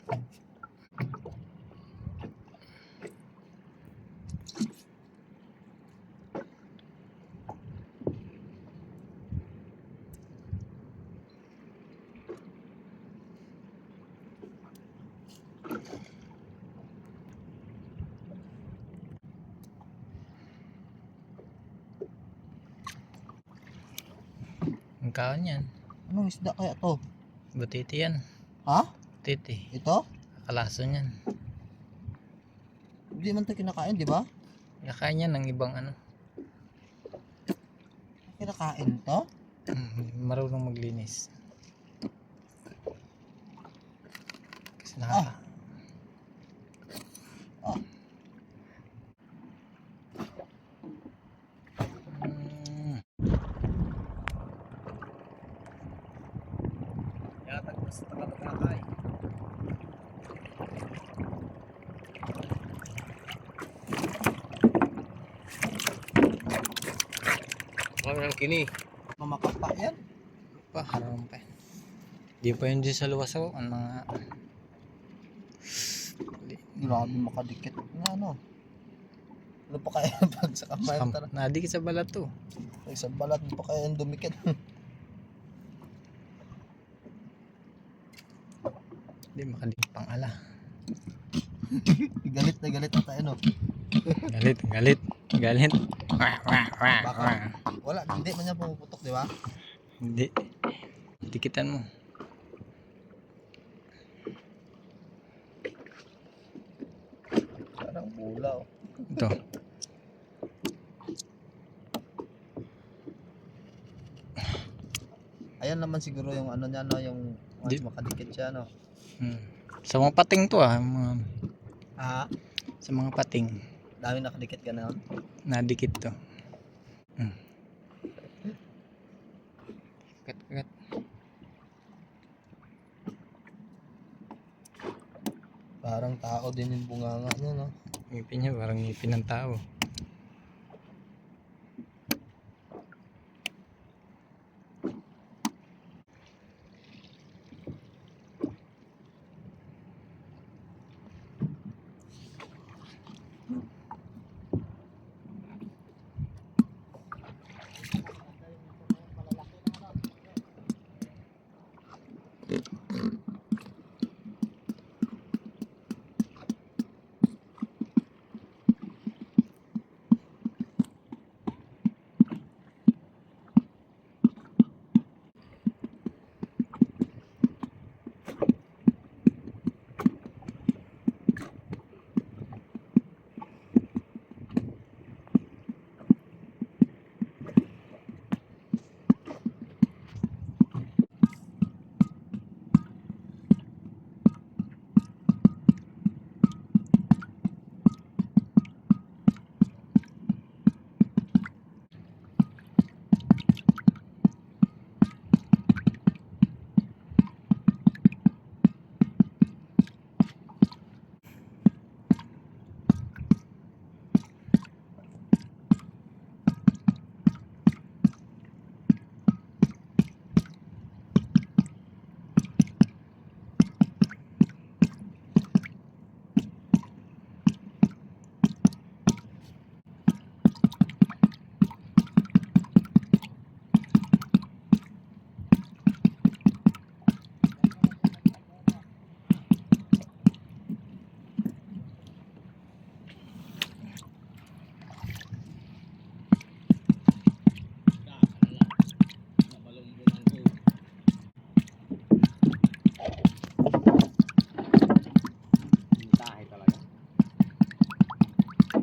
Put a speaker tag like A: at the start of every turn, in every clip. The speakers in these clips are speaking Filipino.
A: Ang kaon yan.
B: Anong isda kaya to?
A: Butiti yan.
B: Ha?
A: Butiti.
B: Ito?
A: Kalason yan.
B: Hindi man ito kinakain, di ba?
A: Nakain yan ng ibang ano.
B: Kinakain to?
A: Marunong maglinis. Kasi nakaka... Yatag mas takatagakay. Ang kini.
B: Mamakapa yan?
A: Pa, haram pa. Di pa yun dyan sa luwas ako. Ang mga...
B: Grabe makadikit nga ano. Ano pa kaya pag sa kamay?
A: Nadikit sa balat to.
B: Ay, sa balat mo pa kaya yung dumikit.
A: Hindi makadikit pang ala.
B: Galit na galit ata ano.
A: Galit, galit, galit. Wah, wah, wah, wah.
B: Wala, hindi man niya pumuputok, di ba?
A: Hindi. Dikitan mo.
B: Parang bulaw.
A: Ito.
B: Ayan naman siguro yung ano niya, no, yung once
A: Di-
B: makadikit siya, no.
A: Sa mga pating to mga,
B: Ah,
A: sa mga pating.
B: dami nakadikit gano'n.
A: Nadikit to. Kat, kat.
B: Parang tao din yung bunganga niya, no.
A: Ngipin niya parang ngipin ng tao.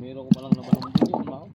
B: Meron ko palang naman